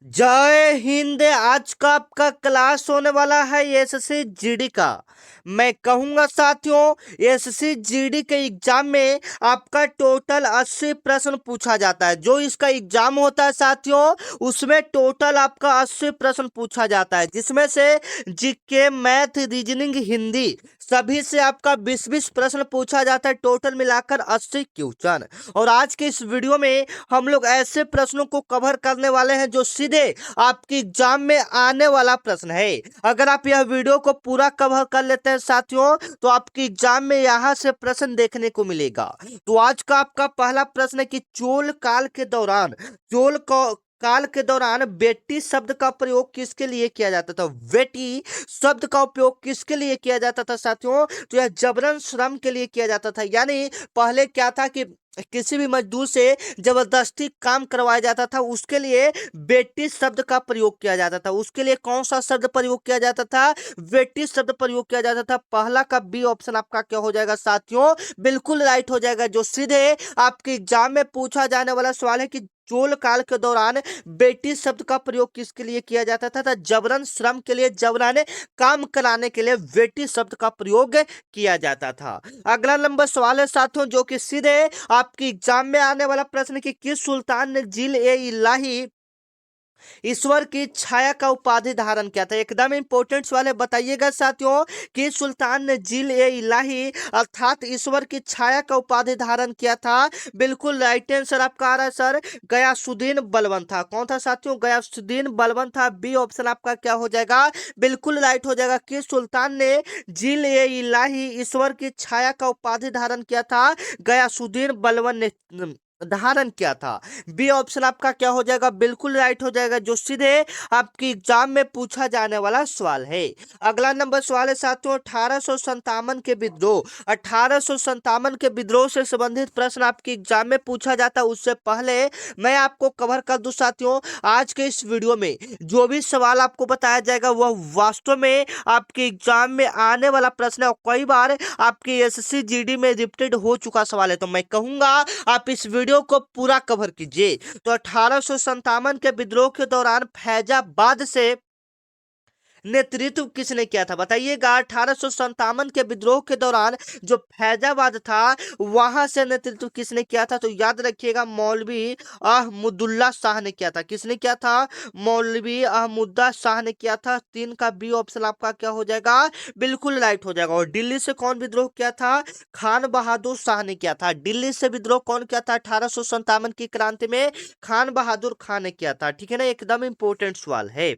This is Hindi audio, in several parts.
जय हिंद। आज का आपका क्लास होने वाला है एसएससी जीडी का। मैं कहूंगा साथियों, एसएससी जीडी के एग्जाम में आपका टोटल 80 प्रश्न पूछा जाता है। जो इसका एग्जाम होता है साथियों, उसमें टोटल आपका 80 प्रश्न पूछा जाता है, जिसमें से जीके, मैथ, रीजनिंग, हिंदी सभी से आपका 20-20 प्रश्न पूछा जाता है। टोटल मिलाकर 80 क्वेश्चन। और आज के इस वीडियो में हम लोग ऐसे प्रश्नों को कवर करने वाले हैं जो सीधे आपके एग्जाम में आने वाला प्रश्न है। अगर आप यह वीडियो को पूरा कवर कर लेते हैं साथियों, तो आपके एग्जाम में यहां से प्रश्न देखने को मिलेगा। तो आज का आपका पहला प्रश्न है कि चोल काल के दौरान काल के दौरान बेटी शब्द का प्रयोग किसके लिए किया जाता था। बेटी शब्द का उपयोग किसके लिए किया जाता था साथियों? तो यह जबरन श्रम के लिए किया जाता था। यानी पहले क्या था कि किसी भी मजदूर से जबरदस्ती काम करवाया जाता था, उसके लिए बेटी शब्द का प्रयोग किया जाता था। उसके लिए कौन सा शब्द प्रयोग किया जाता था? बेटी शब्द प्रयोग किया जाता था। पहला का बी ऑप्शन आपका क्या हो जाएगा साथियों? बिल्कुल राइट हो जाएगा। जो सीधे आपके एग्जाम में पूछा जाने वाला सवाल है कि चोल काल के दौरान बेटी शब्द का प्रयोग किसके लिए किया जाता था? जबरन श्रम के लिए, जबरन काम कराने के लिए बेटी शब्द का प्रयोग किया जाता था। अगला नंबर सवाल है साथियों, जो कि सीधे आपके एग्जाम में आने वाला प्रश्न कि किस सुल्तान ने जिल ए इलाही ईश्वर की छाया का उपाधि धारण किया था। एकदम इंपॉर्टेंट सवाल है, बताइएगा साथियों कि सुल्तान ने जिल ए इलाही अर्थात ईश्वर की छाया का उपाधि धारण किया था। बिल्कुल राइट आंसर आपका आ रहा है सर, गयासुद्दीन बलबन था। कौन था साथियों? गयासुद्दीन बलबन था। बी ऑप्शन आपका क्या हो जाएगा? बिल्कुल राइट हो जाएगा कि सुल्तान ने जिल ए इलाही ईश्वर की छाया का उपाधि धारण किया था, गयासुद्दीन बलबन ने धारण किया था। बी ऑप्शन आपका क्या हो जाएगा? बिल्कुल राइट हो जाएगा, जो सीधे आपके एग्जाम में पूछा जाने वाला सवाल है। अगला नंबर सवाल है साथियों, 1857 के विद्रोह। 1857 के विद्रोह से संबंधित प्रश्न आपके एग्जाम में पूछा जाता है। उससे पहले मैं आपको कवर कर दूं साथियों, आज के इस वीडियो में जो भी सवाल आपको बताया जाएगा वह वास्तव में आपके एग्जाम में आने वाला प्रश्न है और कई बार आपके एसएससी जीडी में रिपीटेड हो चुका सवाल है। तो मैं कहूंगा आप इस वीडियो को पूरा कवर कीजिए। तो 1857 के विद्रोह के दौरान फैजाबाद से नेतृत्व किसने किया था? बताइएगा। 1857 के विद्रोह के दौरान जो फैजाबाद था, वहां से नेतृत्व किसने किया था? तो याद रखिएगा, मौलवी अहमुदुल्ला शाह ने किया था। किसने किया था? मौलवी अहमुद्दा शाह ने किया था। 3 का बी ऑप्शन आपका क्या हो जाएगा? बिल्कुल राइट हो जाएगा। और दिल्ली से कौन विद्रोह किया था? खान बहादुर शाह ने किया था। दिल्ली से विद्रोह कौन किया था 1857 की क्रांति में? खान बहादुर खान ने किया था। ठीक है ना, एकदम इंपॉर्टेंट सवाल है।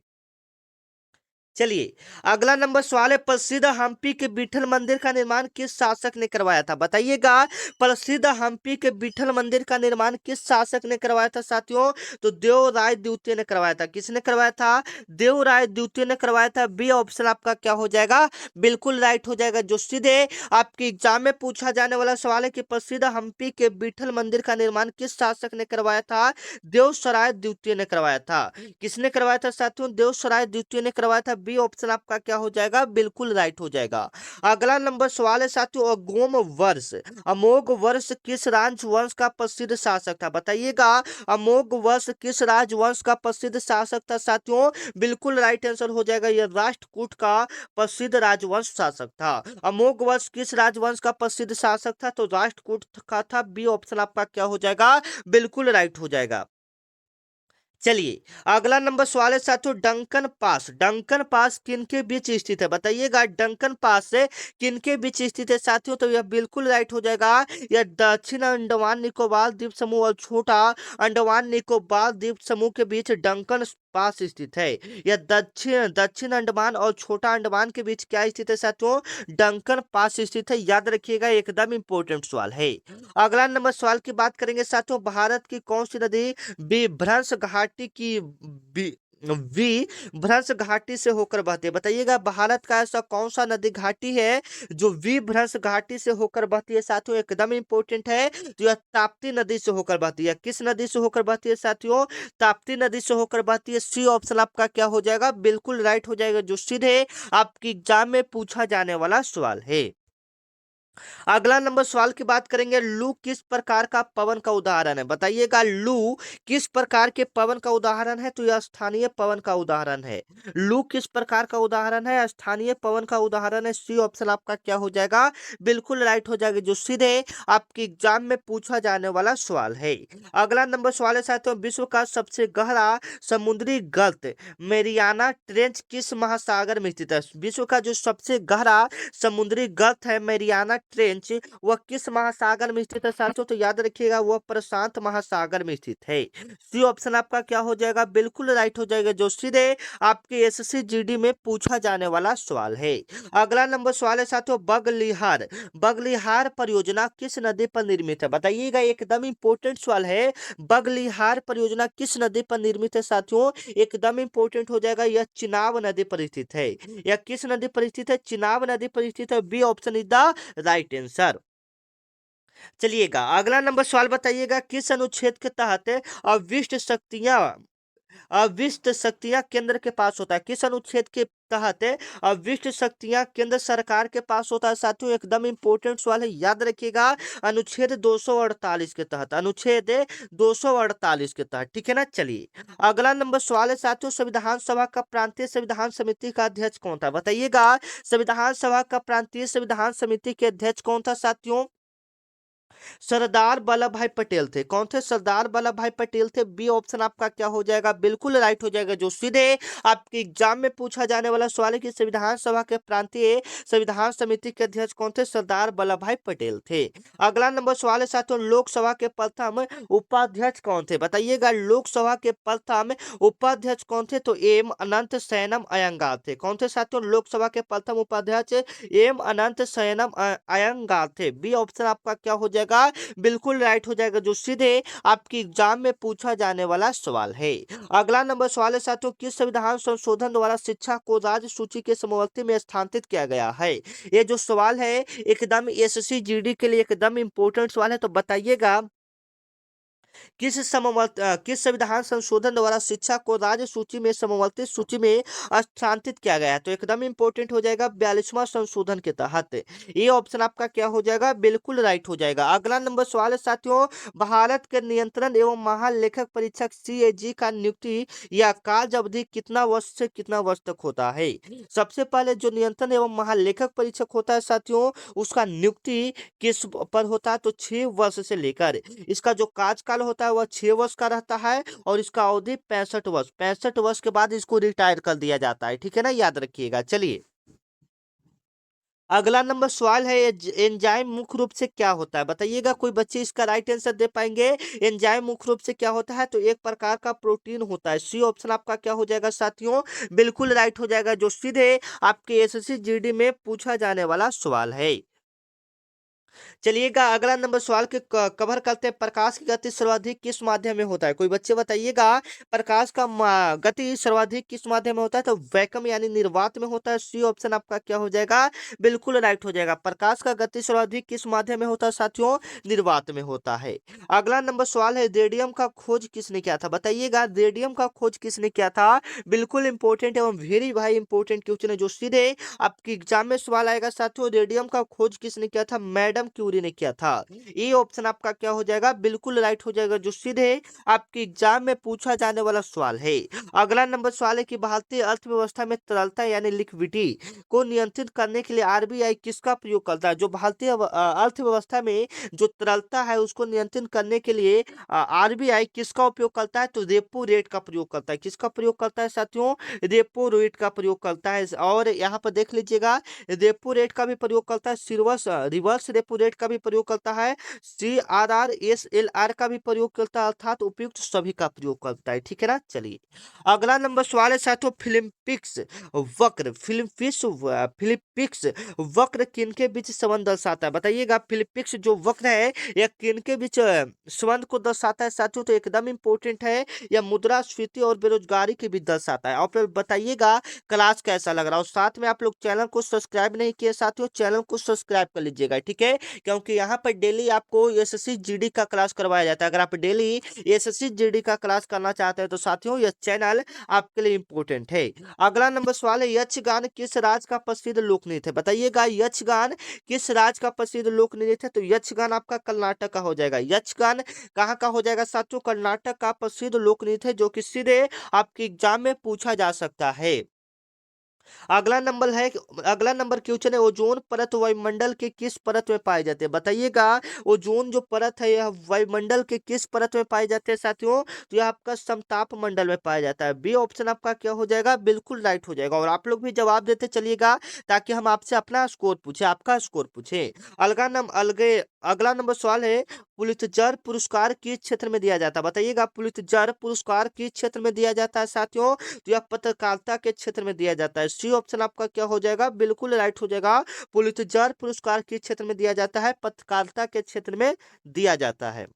चलिए, अगला नंबर सवाल है, प्रसिद्ध हम्पी के विठल मंदिर का निर्माण किस शासक ने करवाया था? बताइएगा। प्रसिद्ध हम्पी के विठल मंदिर का निर्माण किस शासक ने करवाया था साथियों? तो देवराय द्वितीय ने करवाया था। किसने करवाया था? देवराय द्वितीय ने करवाया था। बी ऑप्शन आपका क्या हो जाएगा? बिल्कुल राइट हो जाएगा, जो सीधे आपके एग्जाम में पूछा जाने वाला सवाल है कि प्रसिद्ध हम्पी के विठल मंदिर का निर्माण किस शासक ने करवाया था? देवसराय द्वितीय ने करवाया था। किसने करवाया था साथियों? देवसराय द्वितीय ने करवाया था। बी ऑप्शन आपका क्या हो जाएगा? बिल्कुल राइट हो जाएगा। अगला नंबर सवाल है साथियों, अगोम वर्ष अमोघ वर्ष किस राजवंश का प्रसिद्ध शासक था? बताइएगा। अमोघ वर्ष किस राजवंश का प्रसिद्ध शासक था साथियों? बिल्कुल राइट आंसर हो जाएगा, यह राष्ट्रकूट का प्रसिद्ध राजवंश शासक था। अमोघ वर्ष किस राजवंश का प्रसिद्ध शासक था? तो राष्ट्रकूट का था। बी ऑप्शन आपका क्या हो जाएगा? बिल्कुल राइट हो जाएगा। चलिए, अगला नंबर सवाल है साथियों, डंकन पास किनके बीच स्थित है? बताइएगा। डंकन पास से किनके बीच स्थित है साथियों? तो यह बिल्कुल राइट हो जाएगा, यह दक्षिण अंडमान निकोबार द्वीप समूह और छोटा अंडमान निकोबार द्वीप समूह के बीच डंकन पास स्थित है। यह दक्षिण दक्षिण अंडमान और छोटा अंडमान के बीच क्या स्थित है साथियों? डंकन पास स्थित है। याद रखिएगा, एकदम इंपॉर्टेंट सवाल है। अगला नंबर सवाल की बात करेंगे साथियों, भारत की कौन सी नदी विभ्रंश घाटी की वि विभ्रंश घाटी से होकर बहती है? बताइएगा। भारत का ऐसा कौन सा नदी घाटी है जो विभ्रंश घाटी से होकर बहती है साथियों? एकदम इंपॉर्टेंट है, तो यह ताप्ती नदी से होकर बहती है। किस नदी से होकर बहती है साथियों? ताप्ती नदी से होकर बहती है। सी ऑप्शन आपका क्या हो जाएगा? बिल्कुल राइट हो जाएगा, जो सीधे आपके एग्जाम में पूछा जाने वाला सवाल है। अगला नंबर सवाल की बात करेंगे, लू किस प्रकार का पवन का उदाहरण है? बताइएगा, लू किस प्रकार के पवन का उदाहरण है? तो यह स्थानीय पवन का उदाहरण है। लू किस प्रकार का उदाहरण है? स्थानीय पवन का उदाहरण है। सी ऑप्शन आपका क्या हो जाएगा? बिल्कुल राइट हो जाएगा, जो सीधे आपके एग्जाम में पूछा जाने वाला सवाल है। अगला नंबर सवाल है साथियों, विश्व का सबसे गहरा समुद्री गर्त मेरियाना ट्रेंच किस महासागर में स्थित है? विश्व का जो सबसे गहरा समुद्री गर्त है मेरियाना ट्रेंच, वह किस महासागर में स्थित है साथियों? तो याद रखिएगा, वह प्रशांत महासागर में स्थित है। सी ऑप्शन आपका क्या हो जाएगा? बिल्कुल राइट हो जाएगा, जो सीधे आपके एसएससी जीडी में पूछा जाने वाला सवाल है। अगला नंबर सवाल है साथियों, बगलिहार बगलिहार परियोजना किस नदी पर निर्मित है? बताइएगा, एकदम इंपोर्टेंट सवाल है। बगलिहार परियोजना किस नदी पर निर्मित है साथियों? एकदम इंपोर्टेंट हो जाएगा, यह चिनाब नदी पर स्थित है। यह किस नदी पर स्थित है? चिनाब नदी पर स्थित है। B option is the right answer. चलिएगा, अगला नंबर सवाल बताइएगा, किस अनुच्छेद के तहत अविष्ट शक्तियां अविष्ट शक्तियां केंद्र के पास होता है? किस अनुच्छेद के तहत अविष्ट शक्तियां केंद्र सरकार के पास होता है साथियों? एकदम इंपोर्टेंट सवाल है, याद रखिएगा, अनुच्छेद 248 के तहत, अनुच्छेद 248 के तहत, ठीक है ना। चलिए, अगला नंबर सवाल है साथियों, संविधान सभा का प्रांतीय संविधान समिति का अध्यक्ष कौन था? बताइएगा, संविधान सभा का प्रांतीय संविधान समिति के अध्यक्ष कौन था साथियों? सरदार वल्लभ भाई पटेल थे। कौन थे? सरदार वल्लभ भाई पटेल थे। बी ऑप्शन आपका क्या हो जाएगा? बिल्कुल राइट हो जाएगा, जो सीधे आपके एग्जाम में पूछा जाने वाला सवाल है कि संविधान सभा के प्रांतीय संविधान समिति के अध्यक्ष कौन थे? सरदार वल्लभ भाई पटेल थे। अगला नंबर सवाल है साथियों, लोकसभा के प्रथम उपाध्यक्ष कौन थे? बताइएगा, लोकसभा के प्रथम उपाध्यक्ष कौन थे? तो एम अनंत शयनम अयंगार थे। कौन थे साथियों? लोकसभा के प्रथम उपाध्यक्ष एम अनंत शयनम अयंगार थे। बी ऑप्शन आपका क्या हो जाएगा? बिल्कुल राइट हो जाएगा, जो सीधे आपके एग्जाम में पूछा जाने वाला सवाल है। अगला नंबर सवाल है साथियों, किस संविधान संशोधन द्वारा शिक्षा को राज्य सूची के समवर्ती में स्थानांतरित किया गया है? ये जो सवाल है एकदम एसएससी जीडी के लिए एकदम इंपॉर्टेंट सवाल है, तो बताइएगा, किस संविधान संशोधन द्वारा शिक्षा को राज्य सूची में समवर्ती सूची में स्थानांतरित किया गया है? तो एकदम इंपॉर्टेंट हो जाएगा, 42वां संशोधन के तहत। ये ऑप्शन आपका क्या हो जाएगा? बिल्कुल राइट हो जाएगा। अगला नंबर सवाल है साथियों, भारत के नियंत्रण एवं महालेखक परीक्षक सीएजी का नियुक्ति या कार्य अवधि कितना वर्ष से कितना वर्ष तक होता है? सबसे पहले जो नियंत्रण एवं महालेखक परीक्षक होता है साथियों, उसका नियुक्ति किस पर होता है? तो 6 वर्ष से लेकर इसका जो कार्यकाल होता है वह 6 वर्ष का रहता है, और इसका अवधि 65 वर्ष के बाद इसको रिटायर कर दिया जाता है, ठीक है ना, याद रखिएगा। चलिए, अगला नंबर सवाल है, एंजाइम मुख्य रूप से क्या होता है? बताइएगा, कोई बच्चे इसका राइट आंसर दे पाएंगे? एंजाइम मुख्य रूप से क्या होता है? तो एक प्रकार का प्रोटीन होता है। सी ऑप्शन आपका क्या हो जाएगा साथियों? बिल्कुल राइट हो जाएगा, जो सीधे आपके एसएससी जीडी में पूछा जाने वाला सवाल है। चलिएगा, अगला नंबर सवाल के कवर करते हैं, प्रकाश की गति सर्वाधिक किस माध्यम में होता है? कोई बच्चे बताइएगा, प्रकाश का गति सर्वाधिक किस माध्यम में होता है? तो वैक्यूम यानी निर्वात में होता है। सी ऑप्शन आपका क्या हो जाएगा? बिल्कुल राइट हो जाएगा, प्रकाश का गति सर्वाधिक किस माध्यम में होता है साथियों? निर्वात में होता है। अगला नंबर सवाल है, रेडियम का खोज किसने किया था? बताइएगा, रेडियम का खोज किसने किया था? बिल्कुल इंपॉर्टेंट एवं वेरी भाई इंपॉर्टेंट क्वेश्चन है, जो सीधे आपके एग्जाम में सवाल आएगा साथियों। रेडियम का खोज किसने किया था? मैडम क्यूरी ने किया था। ये ऑप्शन आपका क्या हो जाएगा? बिल्कुल राइट हो जाएगा, जो सीधे आपके एग्जाम में पूछा जाने वाला सवाल है। अगला नंबर सवाल है कि भारतीय अर्थव्यवस्था में तरलता यानी लिक्विडिटी को नियंत्रित करने के लिए आरबीआई किसका प्रयोग करता है? जो भारतीय अर्थव्यवस्था में जो तरलता है उसको नियंत्रित करने के लिए आरबीआई किसका उपयोग करता है? तो रेपो रेट का प्रयोग करता है। किसका प्रयोग करता है साथियों? रेपो रेट का प्रयोग करता है। और यहाँ पर देख लीजिएगा, रेपो रेट का भी प्रयोग करता है, रिवर्स रेपो रेट का भी प्रयोग करता है, CRR SLR का भी प्रयोग करता है, अर्थात उपयुक्त सभी का प्रयोग करता है, ठीक है ना। चलिए, अगला नंबर सवाल है साथियों, फिलिपिक्स वक्र किनके बीच संबंध दर्शाता है? बताइएगा, फिलिपिक्स जो वक्र है यह किनके बीच संबंध को दर्शाता है साथियों? तो एकदम इंपॉर्टेंट है, यह मुद्रास्फीति और बेरोजगारी के बीच दर्शाता है। आप लोग बताइएगा क्लास कैसा लग रहा है, और साथ में आप लोग चैनल को सब्सक्राइब नहीं किए साथियों, चैनल को सब्सक्राइब कर लीजिएगा, ठीक है। क्योंकि यहाँ पर डेली आपको एसएससी जीडी का क्लास करवाया जाता है। अगर आप डेली एसएससी जीडी का क्लास करना चाहते हैं तो साथियों यह चैनल आपके लिए इम्पोर्टेंट है। अगला नंबर सवाल है, यक्षगान किस राज्य का प्रसिद्ध लोक नृत्य है? बताइएगा यक्षगान किस राज्य का प्रसिद्ध लोक नृत्य है? तो यक्षगान आपका कर्नाटक का हो जाएगा। यक्षगान कहाँ का हो जाएगा साथियों? कर्नाटक का प्रसिद्ध लोक नृत्य है, जो कि सीधे आपके एग्जाम में पूछा जा सकता है। अगला नंबर क्वेश्चन है, ओजोन परत वायुमंडल के किस परत में पाए जाते हैं? बताइएगा ओजोन जो परत है यह वायुमंडल के किस परत में पाए जाते हैं साथियों? तो यह आपका समताप मंडल में पाया जाता है। बी ऑप्शन आपका क्या हो जाएगा? बिल्कुल राइट हो जाएगा। और आप लोग भी जवाब देते चलिएगा ताकि हम आपसे अपना स्कोर पूछे, आपका स्कोर पूछे। अगला नंबर सवाल है, पुलित्जर पुरस्कार किस क्षेत्र में दिया जाता है? बताइएगा पुलित्जर पुरस्कार किस क्षेत्र में दिया जाता है साथियों? तो यह पत्रकारिता के क्षेत्र में दिया जाता है। सी ऑप्शन आपका क्या हो जाएगा? बिल्कुल राइट हो जाएगा। पुलित्जर पुरस्कार किस क्षेत्र में दिया जाता है? पत्रकारिता के क्षेत्र में दिया जाता है।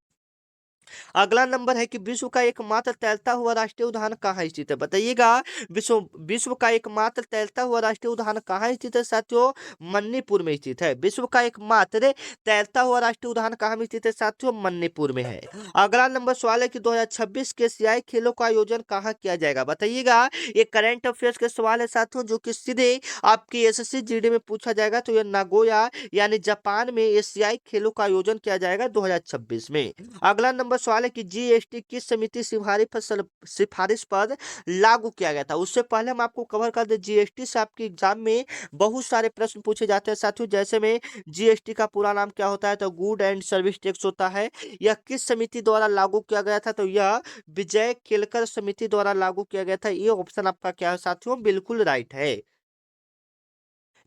अगला नंबर है कि विश्व का एकमात्र तैरता हुआ राष्ट्रीय उद्यान कहाँ स्थित है? बताइएगा विश्व विश्व का एकमात्र तैरता हुआ राष्ट्रीय उद्यान कहाँ स्थित है साथियों? मणिपुर में स्थित है। विश्व का एकमात्र तैरता हुआ राष्ट्रीय उद्यान कहाँ में स्थित है साथियों? मणिपुर में है। अगला नंबर सवाल है कि 2026 के एशियाई खेलों का आयोजन कहाँ किया जाएगा? बताइएगा ये करंट अफेयर्स के सवाल है साथियों, जो कि सीधे आपकी एसएससी जीडी में पूछा जाएगा। तो यह नागोया यानी जापान में एशियाई खेलों का आयोजन किया जाएगा 2026 में। अगला नंबर सवाल है कि जीएसटी किस समिति सिफारिश पर लागू किया गया था? उससे पहले हम आपको कवर कर दे, जीएसटी से आपके एग्जाम में बहुत सारे प्रश्न पूछे जाते हैं साथियों। जैसे में जीएसटी का पूरा नाम क्या होता है? तो गुड एंड सर्विस टैक्स होता है। यह किस समिति द्वारा लागू किया गया था? तो यह विजय केलकर समिति द्वारा लागू किया गया था। ये ऑप्शन आपका क्या है साथियों? बिल्कुल राइट है।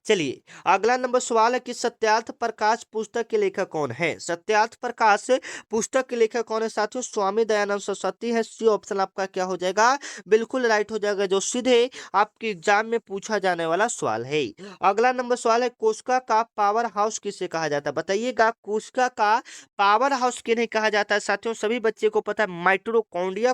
चलिए अगला नंबर सवाल है कि सत्यार्थ प्रकाश पुस्तक के लेखक कौन है? सत्यार्थ प्रकाश पुस्तक के लेखक कौन है साथियों? स्वामी दयानंद सरस्वती है। सी ऑप्शन आपका क्या हो जाएगा? बिल्कुल राइट हो जाएगा, जो सीधे आपके एग्जाम में पूछा जाने वाला सवाल है। अगला नंबर सवाल है, कोशिका का पावर हाउस किसे कहा जाता है? बताइएगा कोशिका का पावर हाउस किन्हें कहा जाता है साथियों? सभी बच्चे को पता है, माइटोकॉन्ड्रिया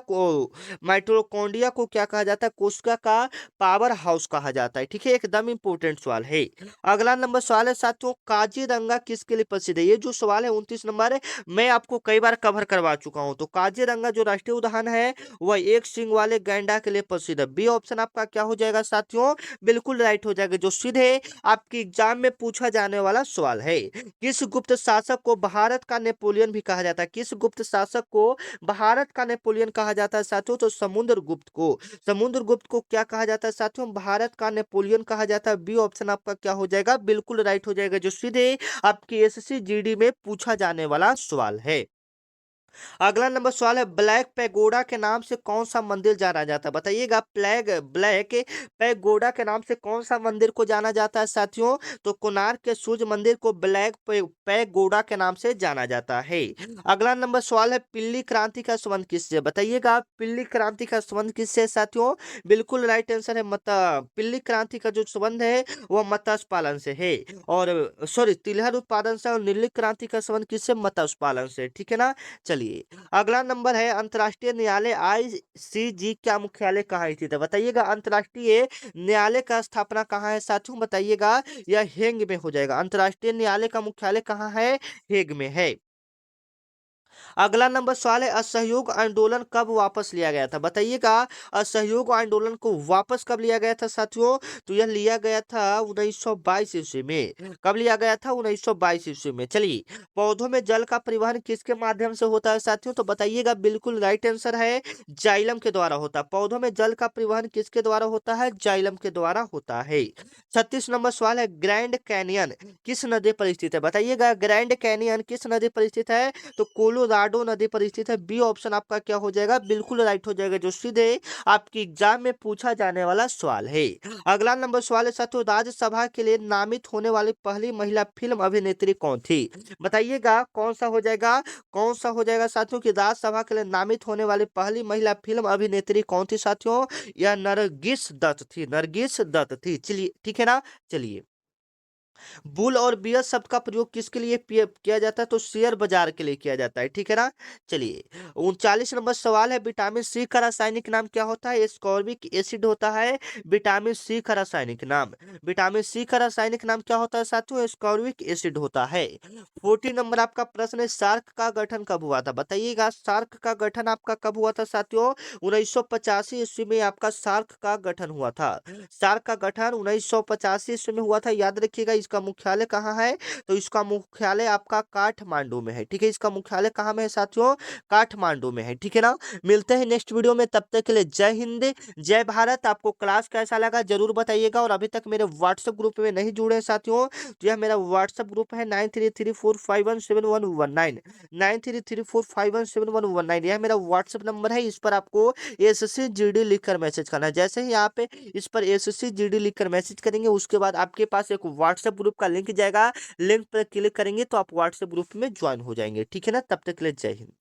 को क्या कहा जाता है? कोशिका का पावर हाउस कहा जाता है। ठीक है, एकदम इंपोर्टेंट सवाल है। अगला नंबर सवाल है साथियों, काजीरंगा किसके लिए प्रसिद्ध है? ये जो सवाल है 29 नंबर है, मैं आपको कई बार कवर करवा चुका हूं। तो काजीरंगा जो राष्ट्रीय उद्यान है वह एक सींग वाले गैंडा के लिए प्रसिद्ध है। बी ऑप्शन आपका क्या हो जाएगा साथियों? बिल्कुल राइट हो जाएगा, जो सीधे आपके एग्जाम में पूछा जाने वाला सवाल है। किस गुप्त शासक को भारत का नेपोलियन भी कहा जाता है? किस गुप्त शासक को भारत का नेपोलियन कहा जाता है साथियों? तो समुद्रगुप्त को क्या कहा जाता है साथियों? भारत का नेपोलियन कहा जाता है। बी ऑप्शन आपका क्या हो जाएगा? बिल्कुल राइट हो जाएगा, जो सीधे आपकी एसएससी जीडी में पूछा जाने वाला सवाल है। अगला नंबर सवाल है, ब्लैक पैगोडा के नाम से कौन सा मंदिर जाना जाता है? बताइएगा ब्लैक पैगोडा के नाम से कौन सा मंदिर को जाना जाता है साथियों? तो कोणार्क के सूर्य मंदिर को ब्लैक पैगोडा के नाम से जाना जाता है। अगला नंबर सवाल है, पिल्ली क्रांति का संबंध किससे? बताइएगा पिल्ली क्रांति का संबंध किससे है साथियों? बिल्कुल राइट आंसर है पिल्ली क्रांति का जो संबंध है वह मत्स्य पालन से है। और सॉरी, तिलहन उत्पादन से। और नीली क्रांति का संबंध किससे? मत्स्य पालन से। ठीक है ना। चलिए अगला नंबर है, अंतर्राष्ट्रीय न्यायालय आईसीजी का मुख्यालय कहाँ स्थित है? बताइएगा अंतर्राष्ट्रीय न्यायालय का स्थापना कहाँ है साथियों? बताइएगा यह हेग में हो जाएगा। अंतर्राष्ट्रीय न्यायालय का मुख्यालय कहाँ है? हेग में है। अगला नंबर सवाल है, असहयोग आंदोलन कब वापस लिया गया था? बताइएगा असहयोग आंदोलन को वापस कब लिया गया था साथियों? तो यह लिया गया था 1922 ईस्वी में। कब लिया गया था? 1922 ईस्वी में। चलिए, पौधों में जल का परिवहन किसके माध्यम से होता है साथियों? तो बताइएगा बिल्कुल राइट आंसर है, जाइलम के द्वारा होता है। पौधों में जल का परिवहन किसके द्वारा होता है? जाइलम के द्वारा होता है। 36 नंबर सवाल है, ग्रैंड कैनियन किस नदी पर स्थित है? बताइएगा ग्रैंड कैनियन किस नदी पर स्थित है? तो कोलोराडो नदी पर स्थित है। बी ऑप्शन आपका क्या हो जाएगा? बिल्कुल राइट हो जाएगा, जो सीधे आपके एग्जाम में पूछा जाने वाला सवाल है। अगला नंबर सवाल है साथियों, राज्यसभा के लिए नामित होने वाली पहली महिला फिल्म अभिनेत्री कौन थी? बताइएगा कौन सा हो जाएगा? कौन सा हो जाएगा साथियों कि राज्यसभा के लिए नामित होने वाली पहली महिला फिल्म अभिनेत्री कौन थी साथियों? यह नरगिस दत्त थी। नरगिस दत्त थी। चलिए ठीक है ना। चलिए बुल और बियर शब्द का प्रयोग किसके लिए किया जाता है? तो शेयर बाजार के लिए किया जाता है, ठीक है ना। चलिए 39 नंबर सवाल है, विटामिन सी का रासायनिक नाम क्या होता है? एस्कॉर्बिक एसिड होता है विटामिन सी का रासायनिक नाम। विटामिन सी का रासायनिक नाम क्या होता है साथियों? एस्कॉर्बिक एसिड होता है। 40 नंबर आपका प्रश्न है, सार्क का गठन कब हुआ था? बताइएगा, सार्क का गठन आपका कब हुआ था साथियों? 1985 ईस्वी में आपका सार्क का गठन हुआ था। सार्क का गठन 1985 ईस्वी में हुआ था, याद रखिएगा। इसका मुख्यालय कहाँ है? तो इसका मुख्यालय आपका काठमांडू में है, ठीक है। इसका मुख्यालय कहाँ में है साथियों? काठमांडू में है, ठीक है ना। मिलते हैं नेक्स्ट वीडियो में, तब तक के लिए जय हिंद जय भारत। आपको क्लास कैसा लगा जरूर बताइएगा, और अभी तक मेरे व्हाट्सएप ग्रुप में नहीं जुड़े हैं साथियों, तो यह मेरा व्हाट्सएप ग्रुप है 9334517119, 9334517119। यह मेरा व्हाट्सएप नंबर है, इस पर आपको एसएससी जीडी लिखकर मैसेज करना है। जैसे ही आप इस पर एसएससी जीडी लिखकर मैसेज करेंगे, उसके बाद आपके पास एक व्हाट्सएप ग्रुप का लिंक जाएगा, लिंक पर क्लिक करेंगे तो आप व्हाट्सएप ग्रुप में ज्वाइन हो जाएंगे, ठीक है ना। तब तक के लिए जय हिंद।